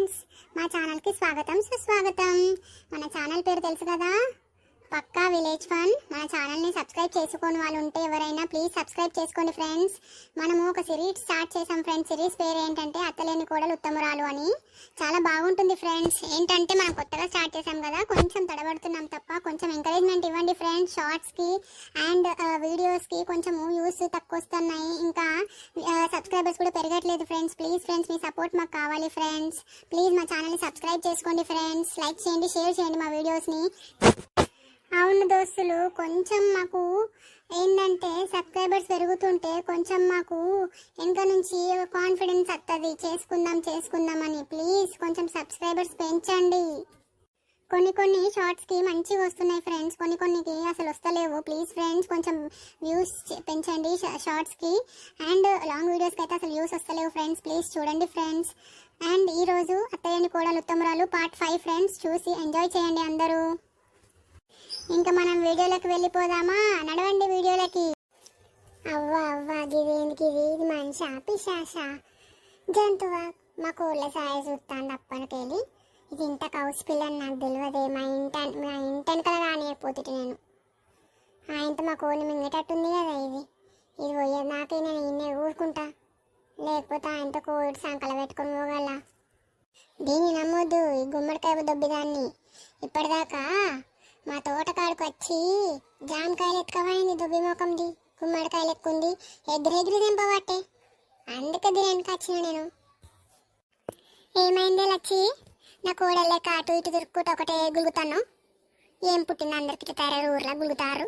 Friends, మా ఛానల్కి స్వాగతం సుస్వాగతం. మన ఛానల్ పేరు తెలుసు కదా, పక్కా విలేజ్ ఫన్. మన ఛానల్ని సబ్స్క్రైబ్ చేసుకోని వాళ్ళు ఉంటే ఎవరైనా ప్లీజ్ సబ్స్క్రైబ్ చేసుకోండి ఫ్రెండ్స్. మనము ఒక సిరీస్ స్టార్ట్ చేసాం ఫ్రెండ్స్. సిరీస్ పేరు ఏంటంటే అత్తలేని కోడలు ఉత్తమురాలు అని. చాలా బాగుంటుంది ఫ్రెండ్స్. ఏంటంటే మనం కొత్తగా స్టార్ట్ చేసాం కదా, కొంచెం తడబడుతున్నాం తప్ప కొంచెం ఎంకరేజ్మెంట్ ఇవ్వండి ఫ్రెండ్స్. షార్ట్స్కి అండ్ వీడియోస్కి కొంచెం వ్యూస్ తక్కువ వస్తున్నాయి, ఇంకా సబ్స్క్రైబర్స్ కూడా పెరగట్లేదు ఫ్రెండ్స్. ప్లీజ్ ఫ్రెండ్స్, మీ సపోర్ట్ మాకు కావాలి ఫ్రెండ్స్. ప్లీజ్ మా ఛానల్ని సబ్స్క్రైబ్ చేసుకోండి ఫ్రెండ్స్. లైక్ చేయండి, షేర్ చేయండి మా వీడియోస్ని. అవును దోస్తులు, కొంచెం మాకు ఏంటంటే సబ్స్క్రైబర్స్ పెరుగుతుంటే కొంచెం మాకు వెనక నుంచి కాన్ఫిడెన్స్ వస్తుంది, చేసుకుందాం అని. ప్లీజ్ కొంచెం సబ్స్క్రైబర్స్ పెంచండి. కొన్ని షార్ట్స్కి మంచిగా వస్తున్నాయి ఫ్రెండ్స్, కొన్నికి అసలు వస్తలేవు. ప్లీజ్ ఫ్రెండ్స్, కొంచెం వ్యూస్ పెంచండి షార్ట్స్కి. అండ్ లాంగ్ వీడియోస్కి అయితే అసలు వ్యూస్ వస్తలేవు ఫ్రెండ్స్. ప్లీజ్ చూడండి ఫ్రెండ్స్. అండ్ ఈరోజు అత్తయ్యని కోడలు ఉత్తమురాలు పార్ట్ 5 ఫ్రెండ్స్. చూసి ఎంజాయ్ చేయండి అందరూ. ఇంకా మనం వీడియోలోకి వెళ్ళిపోదామా? నడవండి వీడియోలోకి. అవ్వ గిదేంటికి, ఇది మనిషా పిశాచా జంతువా? మా కోళ్ళ సాయ చూస్తాను అప్పటికెళ్ళి. ఇది ఇంత కౌస్ పిల్లని నాకు తెలియదే. మా ఇంటెనకల రానియకపోతే నేను ఆయనతో మా కోళ్ళు మింగేటట్టుంది కదా. ఇది పోయేది నాకే, నేను ఈయనే ఊరుకుంటా. లేకపోతే ఆయనతో కోడి సంకల పెట్టుకొని పోగల. దీన్ని నమ్మొద్దు, ఈ గుమ్మడికాయ దొబ్బిదాన్ని. ఇప్పటిదాకా మా తోటకాడికి వచ్చి జామకాయలు ఎత్తుకపోయింది, దుబ్బి మొకంది. గుమ్మడికాయలు ఎక్కుంది, ఎగిరెగిరి దింపబట్టే. అందుకే దీని వెనక వచ్చిన నేను. ఏమైందే లచ్చి? నా కోడలేక అటు ఇటు తిరుక్కుంటూ ఒకటే గులుగుతాను. ఏం పుట్టింది అందరికి తయారు ఊర్లో గులుగుతారు.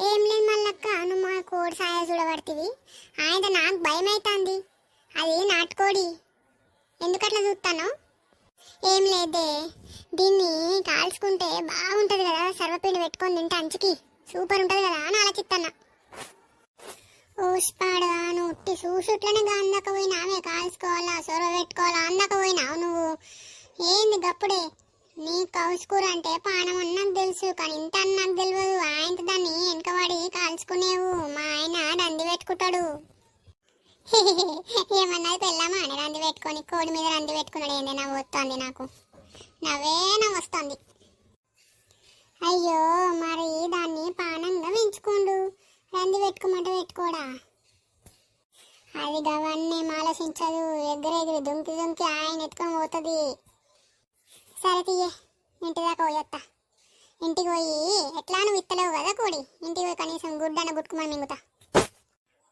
ఏం లేదు మళ్ళక్క, నువ్వు మా కోడి సాయ చూడబడుతుంది. ఆయన నాకు భయం అవుతుంది. అది నాటుకోడి, ఎందుకట్లా చూస్తాను? ఏం లేదే, దీన్ని కాల్చుకుంటే బాగుంటుంది కదా, సర్వపిండి పెట్టుకొని తింటే అంచుకి సూపర్ ఉంటుంది కదా అని ఆలోచిస్తాను. ఊసిపాడుగా నువ్వు ఉట్టి చూసుట్లనే అందక పోయినావే. కాల్చుకోవాలా, సొరవ పెట్టుకోవాలా అందక పోయినావు నువ్వు. ఏంది గప్పుడే? నీ కౌసుకూర అంటే పానం అని నాకు తెలుసు, కానీ ఇంత అని నాకు తెలియదు. ఆయనతో దాన్ని వెనకబడి కాల్చుకునేవు. మా ఆయన రంది పెట్టుకుంటాడు. ఏమన్నది పెళ్ళామా అని రంది పెట్టుకొని, కోడి మీద రంది పెట్టుకున్నాడు. ఏంది నవ్వు వస్తుంది నాకు, నవ్వే నవ్వు వస్తుంది. అయ్యో, మరి దాన్ని పానంగా పెంచుకోండు, రంది పెట్టుకోమంటే పెట్టుకోడా? అది గవన్నీ ఆలోచించదు, ఎగిరెగిరి దుంకి ఆయన ఎత్తుకొని పోతుంది. సరే తీయే, ఇంటి దాకా పోయేస్తా. ఇంటికి పోయి ఎట్లా నువ్వు ఇస్తలేవు కదా కోడి, ఇంటికి పోయి కనీసం గుడ్డన గుట్టుకుమని మింగుతా.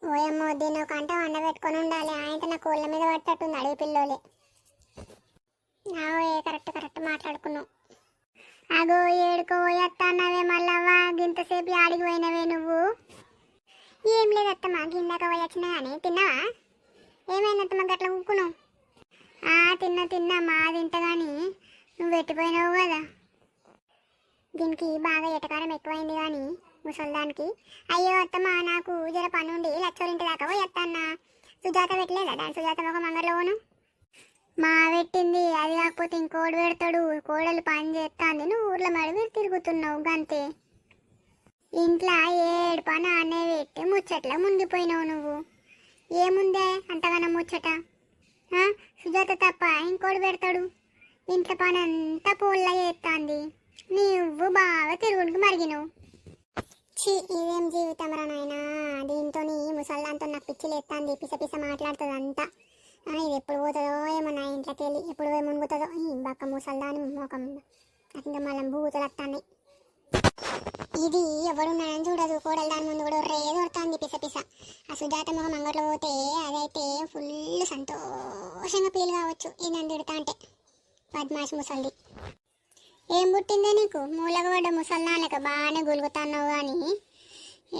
ఓయమ్మో, దీన్ని ఒక అంట వండ పెట్టుకొని ఉండాలి. ఆయనతో నా కోళ్ళ మీద పట్టట్టుంది అడవి పిల్లోలే. కరెక్ట్ మాట్లాడుకున్నావు. అగో ఏడుకో పోయేస్తానవే మళ్ళవ్వా, గింతసేపు ఆడికి పోయినవే నువ్వు? ఏం లేదత్తమ్మా, గిందాక పోయొచ్చినా కానీ. తిన్నావా? ఏమైందత్తమ్మా గట్ల కూకున్నావు? తిన్నా మా తింటా కానీ నువ్వు పెట్టిపోయినావు కదా. దీనికి బాగా ఎటకారం ఎక్కువైంది కానీ ముసల్దానికి. అయ్యో అత్తమ్మా, నాకు జర పనుండి లచ్చోరింటి దాకా పోయేస్తాన్నా. సుజాత పెట్టలేదా దాని? సుజాత ఒక మంగళలోను మా పెట్టింది. అది కాకపోతే ఇంకోటి పెడతాడు. కోడలు పని చేస్తాంది, నువ్వు ఊర్లో మడి తిరుగుతున్నావు గంతే. ఇంట్లో ఏడు పని అనే పెట్టి ముచ్చట్లా మునిగిపోయినావు నువ్వు. ఏముందే అంతగానో ముచ్చట? సుజాత తప్ప ఇంకోటి పెడతాడు. ఇంట్లో పని అంతా పూల్లా చేస్తాంది, నువ్వు బాగా తిరుగుడికి మరిగినావు. ఇదేం జీవితం రా నాయనా. దీంతో ముసల్దాంతో నాకు పిచ్చి లేస్తుంది, పిస మాట్లాడుతుంది అంతా. ఇది ఎప్పుడు పోతుందో ఏమో నా ఇంట్లోకి వెళ్ళి, ఎప్పుడు పోయి మునుగుతుందో ఈ బక్క ముసల్దాని మోకం. నాకు ఇంకా మళ్ళీ భూతులు వస్తాయి. ఇది ఎవరున్నాడని చూడదు, కోడలు దాని ముందు కూడా రే దొరుకుతుంది పిస. ఆ సుజాత మొహం అంగట్లో పోతే అదైతే ఫుల్ సంతోషంగా ఫీల్ కావచ్చు. ఇది నన్ను తిడతా అంటే. పద్మాష్ ముసల్ది. ఏం పుట్టిందే నీకు? మూలగా పడ్డ ముసల్దానక బాగానే గులుగుతున్నావు. కానీ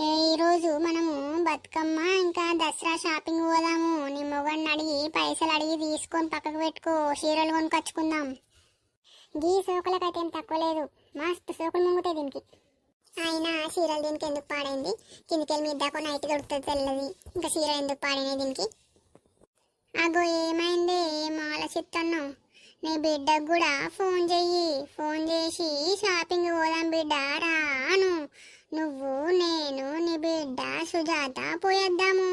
ఈరోజు మనము బతుకమ్మ ఇంకా దసరా షాపింగ్ పోదాము. నీ మొగడిని అడిగి పైసలు అడిగి తీసుకొని పక్కకు పెట్టుకో, చీరలు కొనుకొచ్చుకుందాం. గీ సోకులకైతే ఏం తక్కువ లేదు, మస్తు సోకులు ముంగుతాయి దీనికి. అయినా చీరలు దీనికి ఎందుకు పాడైంది? కిందికెళ్ళి మీద దాకా నైట్ దొరుకుతుంది తెల్లది, ఇంకా చీర ఎందుకు పాడైనాయి దీనికి? అగో ఏమైంది? ఏం ఆలోచిస్తున్నావు? నీ బిడ్డకు కూడా ఫోన్ చెయ్యి, ఫోన్ చేసి షాపింగ్ పోదాం బిడ్డ రాను. నువ్వు, నేను, నీ బిడ్డ సుజాత పోయేద్దాము.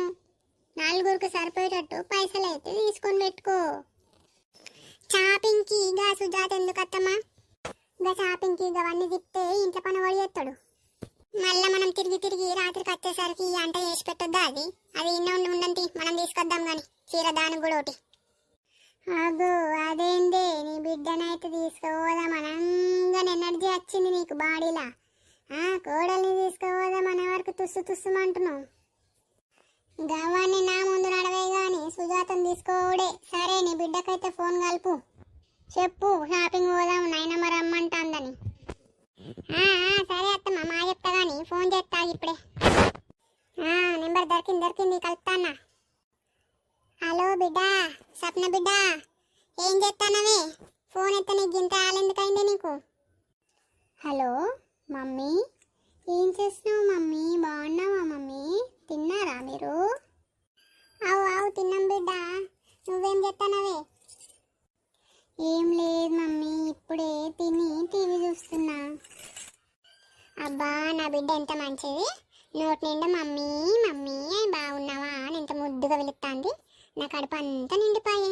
నలుగురికి సరిపోయేటట్టు పైసలు అయితే తీసుకొని పెట్టుకో. సుజాత ఎందుకు అత్తమ్మా ఇంకా షాపింగ్కి అవన్నీ తిప్పితే ఇంట్లో పని వాడు చేస్తాడు. మళ్ళీ మనం తిరిగి తిరిగి రాత్రికి వచ్చేసరికి అంట చేసి పెట్టొద్దా? అది అది ఇన్న ఉండంతి మనం తీసుకొద్దాం కానీ చీర దానికి కూడా ఒకటి. అగో అదేందే నీ బిడ్డనైతే తీసుకుపోదాం అనంగానే ఎనర్జీ వచ్చింది నీకు బాడీలా. కోడల్ని తీసుకుపోదాం అనే వరకు తుస్సు తుస్సుమంటున్నావు. గవ్వాన్ని నా ముందు నడవే గాని సుజాతను తీసుకోవడే. సరే నీ బిడ్డకైతే ఫోన్ కలుపు, చెప్పు షాపింగ్ పోదాం నాయనమ్మ రమ్మంటాందని. సరే అత్తమ్మ మా చెప్తా కానీ ఫోన్ చేస్తా ఇప్పుడే. నెంబర్ దొరికింది కలుపుతానా. హలో బిడ్డ, సప్న బిడ్డ, ఏం చేస్తానవే? ఫోన్ ఎత్త నీకు ఇంత ఆలెందుకైంది నీకు? హలో మమ్మీ, ఏం చేస్తున్నావు మమ్మీ? బాగున్నావా మమ్మీ? తిన్నారా మీరు? అవు తిన్నాం బిడ్డ, నువ్వేం చేస్తానవే? ఏం లేదు మమ్మీ, ఇప్పుడే తిని టీవీ చూస్తున్నా. అబ్బా నా బిడ్డ ఎంత మంచిది, నోటి నిండా మమ్మీ మమ్మీ బాగున్నావా అని ఎంత ముద్దుగా పిలుస్తుంది. నా కడుపు అంతా నిండిపోయే.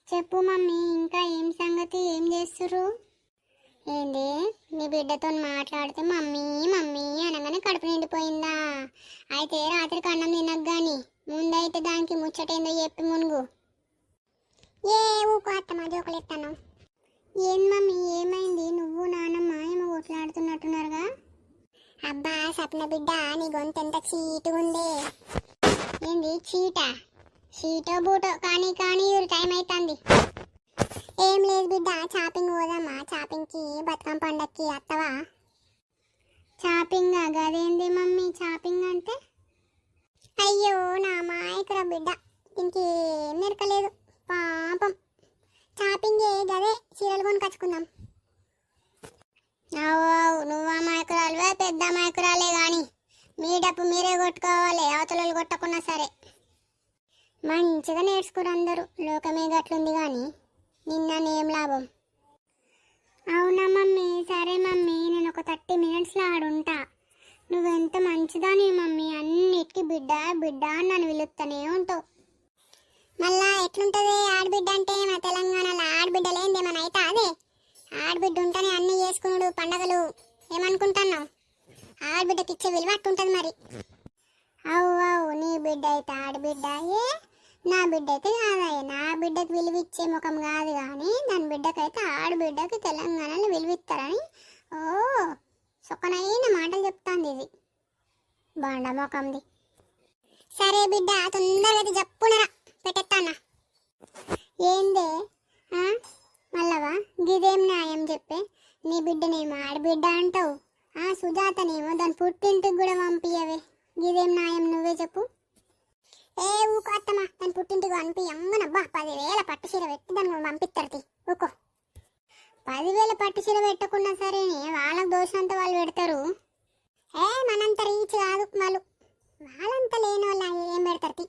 చెప్పు మమ్మీ, ఇంకా ఏం సంగతి, ఏం చేస్తుర్రు? ఏంది నీ బిడ్డతో మాట్లాడితే మమ్మీ మమ్మీ అనగానే కడుపు నిండిపోయిందా? అయితే రాత్రికి అన్నం తినకు గాని ముందైతే దానికి ముచ్చటేందో చెప్పి మునుగు. ఏ ఊకో అత్తమ్మ జోకులు ఎత్తాను. ఏం మమ్మీ ఏమైంది? నువ్వు నానమ్మ ఏమో కొట్లాడుతున్నట్టున్నారుగా. అబ్బా సప్న బిడ్డ, నీ గొంతు ఎంత చీటుగుందే. ఏంది చీటా? చీటో బూటో కానీ టైం అవుతుంది. ఏం లేదు బిడ్డ, షాపింగ్ పోదామా? షాపింగ్కి బతుకమ్మ పండక్కి అత్తవా? షాపింగ్ గదేంది మమ్మీ షాపింగ్ అంటే? అయ్యో నా మాయకురా బిడ్డ, ఇంకేం మెరకలేదు పాపం. షాపింగ్ గదే చీరలు కొనుకొచ్చుకుందాం. అవు నువ్వు అమాయకురాలువే పెద్ద అమాయకురాలే కానీ మీ డప్పు మీరే కొట్టుకోవాలి, అవతలలు కొట్టకున్నా సరే. మంచిగా నేర్చుకురు అందరూ, లోకమే గట్లుంది కానీ నిన్నేం లాభం. అవునా మమ్మీ? సరే మమ్మీ, నేను ఒక 30 minutesలో ఆడుంటా. నువ్వెంత మంచిదాని మమ్మీ, అన్నిటికీ బిడ్డ బిడ్డ అని నన్ను పిలుస్తూనే ఉంటావు. మళ్ళా ఎట్లుంటుంది ఆడబిడ్డ అంటే? మా తెలంగాణలో ఆడబిడ్డలేంది ఏమైనా అయితే అదే ఆడబిడ్డ ఉంటేనే అన్నీ చేసుకున్నాడు పండగలు. ఏమనుకుంటున్నావు? ఆడబిడ్డకి ఇచ్చే విలువ అట్టుంటుంది మరి. అవు నీ బిడ్డ అయితే ఆడబిడ్డ, నా బిడ్డ అయితే కాదయ్య. నా బిడ్డకు విలువిచ్చే ముఖం కాదు కానీ దాని బిడ్డకైతే ఆడబిడ్డకి తెలంగాణలో విలువిస్తారని ఓ సొక్కనైన మాటలు చెప్తాంది ఇది బాండ ముఖంది. సరే బిడ్డ, తొందరగా చెప్పునరా పెట్టేస్తానా. ఏందే మళ్ళవా గిదేం న్యాయం చెప్పే? నీ బిడ్డనేమో ఆడబిడ్డ అంటావు, సుజాతనేమో దాని పుట్టింటికి కూడా పంపియవే. గిదేం న్యాయం నువ్వే చెప్పు. ఏ ఊకో అత్తమ్మా, దాని పుట్టింటికి పంపి అమ్మనబ్బా 10,000 పట్టు చీర పెట్టి దాన్ని పంపిస్తారు. ఊకో 10,000 పట్టు చీర పెట్టకున్నా సరే వాళ్ళకు దోషంతా వాళ్ళు పెడతారు. మనంత రీచ్ కాదు వాళ్ళు, వాళ్ళంతా లేని వాళ్ళ ఏం పెడతారు?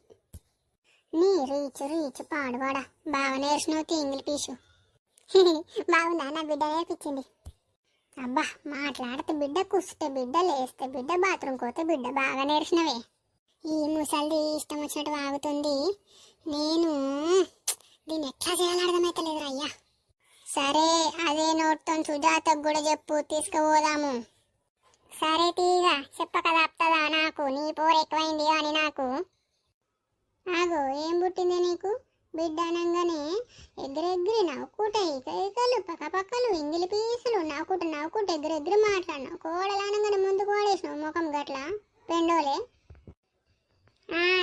నీ రీచ్ పాడువాడా బాగా నేర్చినవుతి ఇంగ్లీషు. బాగుందా? నా బిడ్డ నేర్పించింది. అబ్బా మాట్లాడితే బిడ్డ, కూస్తే బిడ్డ, లేస్తే బిడ్డ, బాత్రూమ్ పోతే బిడ్డ, బాగా నేర్చినవే. ఈ ముసలిది ఇష్టం వచ్చినట్టు వాగుతుంది. నేను దీన్ని ఎట్లా చేయాలో అర్థమైతలేదు అయ్యా. సరే అదే నోట్తో సుజాతకు కూడా చెప్పు, తీసుకుపోదాము. సరే తీగా చెప్పక తప్పుతుందా నాకు? నీ పోరు ఎక్కువైంది అని నాకు. ఆగో ఏం పుట్టింది నీకు? బిడ్డ అనగానే ఎగిరెగిరి నవ్వుకుంటే ఇకలు పక్కపక్కలు ఇంగిలి పీసులు నవ్వుకుంటే ఎగిరెగిరి మాట్లాడినావు. కోడలు అనగానే ముందుకు వాడేసినావు ముఖం గట్లా పెండోలే.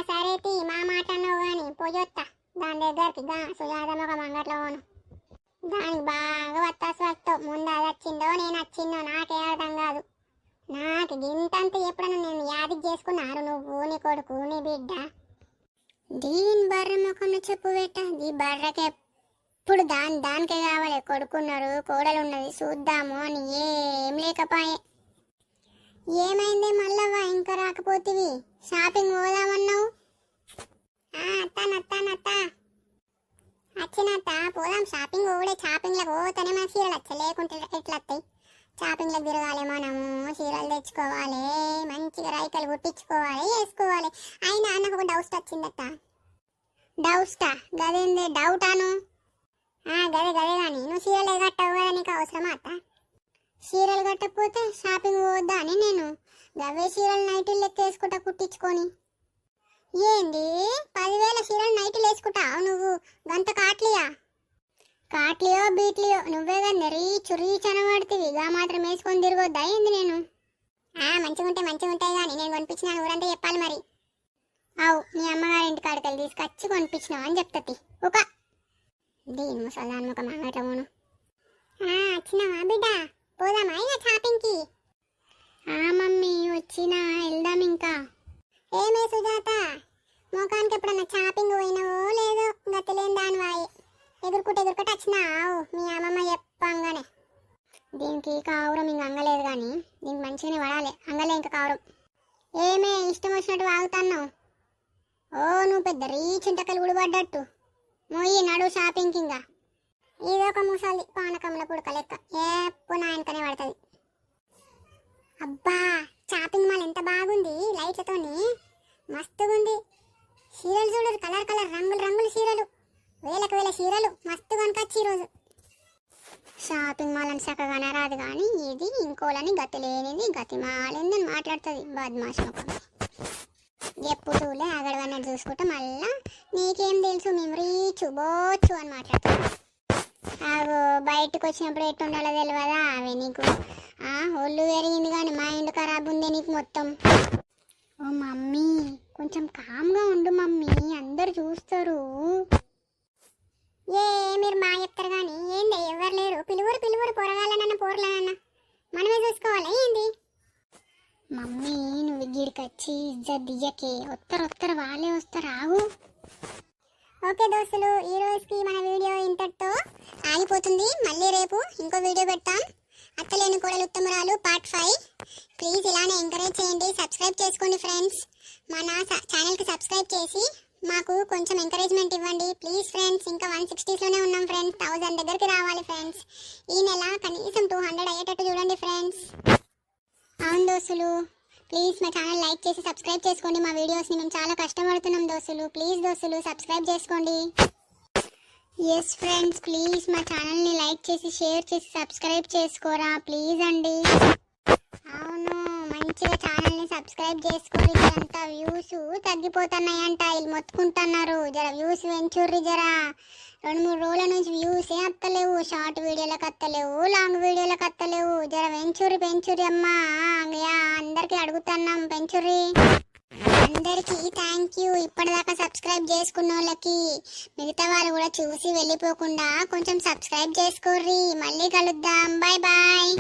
సరే తీ మా మాట్లాడినావు కానీ పోయొత్తా దాని దగ్గరికి. సుజాత ముఖం అంగట్లో పోను, దానికి బాగా వత్తాసు వస్తావు. ముందు అది వచ్చిందో నేను వచ్చిందో నాకే అర్థం కాదు. నాకు గింతంత ఎప్పుడన్నా నేను యాదికి చేసుకున్నారు నువ్వు, నీ కొడుకు, నీ బిడ్డ. దీని బర్రె ముఖంలో చెప్పు పెట్ట, ఈ బర్రెకి ఎప్పుడు దానికే కావాలి. కొడుకున్నారు, కోడలు ఉన్నది, చూద్దాము అని ఏం లేకపాయే. ఏమైంది మళ్ళవ్వా ఇంకా రాకపోతివి? షాపింగ్ పోదామన్నావు. అత్తానత్తానత్తా వచ్చినత్త పోదాం షాపింగ్. ఓడే షాపింగ్లకు పోతేనే మన చీరలు వచ్చాయి, లేకుంటే ఎట్లా వస్తాయి? షాపింగ్లకు తిరగాలి మనము, చీరలు తెచ్చుకోవాలి, మంచిగా రైకలు కుట్టించుకోవాలి, వేసుకోవాలి. అయినా నాకు ఒక డౌట్ వచ్చిందత్త. డౌస్టా? గదేందే డౌటాను? గదే గదే కానీ నువ్వు చీరలు కట్టవు కదా, నీకు అవసరమా అత్త? చీరలు కట్టకపోతే షాపింగ్ పోవద్దా అని నేను గవే చీరలు నైటీలు లెక్క వేసుకుంటా కుట్టించుకొని. ఏంది 10,000 చీరలు నైటీలు వేసుకుంటావు నువ్వు? గంత కాట్లియా? కాట్లియో బీట్లియో నువ్వే కానీ రీచ్ రీచ్ అనబడుతుంది, గా మాత్రం వేసుకొని తిరగొద్దా ఏంది నేను? మంచిగా ఉంటాయి కానీ నేను కొనిపించిన ఊరంతా చెప్పాలి మరి. అవు నీ అమ్మగారి ఇంటి కాడికి తీసుకొచ్చి కొనిపించినావు అని చెప్తుంది ఒక దీని ముసల్దాన్ ఒక మాట్లాడమోను. వచ్చినావా బిడ్డ? పోదామా ఇక షాపింగ్కి? మమ్మీ వచ్చినా, వెళ్దాం ఇంకా. ఏమే సుజాత, ముఖానికి ఎప్పుడన్నా షాపింగ్ పోయినావో లేదో గతిలేని దాని వాయి ఎగురుకుంటే వచ్చినావు మీ అమ్మమ్మ చెప్పంగానే. దీనికి కావురం ఇంక అంగలేదు కానీ దీనికి మంచిగానే పడాలి, అంగలే ఇంకా కావురం. ఏమే ఇష్టం వచ్చినట్టు వాగుతున్నావు? నువ్వు పెద్ద రీచ్ ఇంటకలు ఉడిపడ్డట్టు మొయ్యి నడు షాపింగ్కి. ఇంకా ఇదొక ముసలి పానకముల పుడక లెక్క ఎప్పుడు నా వెనకనే పడుతుంది. అబ్బా షాపింగ్ మాల్ ఎంత బాగుంది, లైట్లతోని మస్తుగుంది. చీరలు చూడరు, కలర్ కలర్ రంగులు రంగులు చీరలు, వేలకు వేల చీరలు మస్తు కొనుకొచ్చి ఈరోజు. షాపింగ్ మాల్ అని చక్కగానే రాదు కానీ ఇది ఇంకోలని గతి లేనిది గతి మాలిందని మాట్లాడుతుంది బద్మాష్ ముఖం. ఎప్పుడులే అగడవన్నట్టు చూసుకుంటే మళ్ళా నీకేం తెలుసు మేము రీచు బోచ్చు అని మాట్లాడుతుంది. అగో బయటకు వచ్చినప్పుడు ఎట్టుండాలో తెలియదా అవి నీకు? ఒళ్ళు పెరిగింది కానీ మైండ్ ఖరాబ్ ఉంది నీకు మొత్తం. ఓ మమ్మీ కొంచెం కామ్గా ఉండు మమ్మీ, అందరు చూస్తారు. మీరు మా చెప్తారు కానీ ఏంది ఎవరు లేరు? పిలువురు పొరగాలనన్న పోరలనన్న మనమే చూసుకోవాలి ఏంది? మమ్మీ నువ్వు గిడికొచ్చి ఇజ్జత్ దియ్యకే, వస్తారు వాళ్ళే వస్తారు, ఆగు. ఓకే దోస్తులు, ఈ రోజుకి మన వీడియో ఇంతటితో ఆగిపోతుంది. మళ్ళీ రేపు ఇంకో వీడియో పెడతాం, అత్తలేని కోడలు ఉత్తమరాలు పార్ట్ 5. ప్లీజ్ ఇలానే ఎంకరేజ్ చేయండి, సబ్స్క్రైబ్ చేసుకోండి ఫ్రెండ్స్. మన ఛానల్కి సబ్స్క్రైబ్ చేసి మాకు కొంచెం ఎంకరేజ్మెంట్ ఇవ్వండి ప్లీజ్ ఫ్రెండ్స్. ఇంకా 160లోనే ఉన్నాం ఫ్రెండ్స్, 1000 దగ్గరికి రావాలి ఫ్రెండ్స్. ఈ నెల కనీసం 200 అయ్యేటట్టు చూడండి ఫ్రెండ్స్. అవును దోస్తులు, ప్లీజ్ మా ఛానల్ లైక్ చేసి సబ్స్క్రైబ్ చేసుకోండి. మా వీడియోస్ని మేము చాలా కష్టపడుతున్నాం దోస్తులు, ప్లీజ్ దోస్తులు సబ్స్క్రైబ్ చేసుకోండి. ఎస్ ఫ్రెండ్స్, ప్లీజ్ మా ఛానల్ని లైక్ చేసి షేర్ చేసి సబ్స్క్రైబ్ చేసుకోరా ప్లీజ్ అండి. అవును మంచిగా ఛానల్ని సబ్స్క్రైబ్ చేసుకోండి. అంతా వ్యూస్ తగ్గిపోతున్నాయంట, వీళ్ళు మొత్తుకుంటున్నారు. జర వ్యూస్ పెంచుర్రి, జర 2-3 రోజుల నుంచి వ్యూస్ వస్తలేవు, షార్ట్ వీడియోలకు వస్తలేవు, లాంగ్ వీడియోలకు వస్తలేవు. జర పెంచుర్రి అమ్మా, అందరికీ అడుగుతున్నాం పెంచుర్రి. అందరికీ థ్యాంక్ యూ, ఇప్పటిదాకా సబ్స్క్రైబ్ చేసుకున్న వాళ్ళకి. మిగతా వాళ్ళు కూడా చూసి వెళ్ళిపోకుండా కొంచెం సబ్స్క్రైబ్ చేసుకోర్రి. మళ్ళీ కలుద్దాం, బాయ్ బాయ్.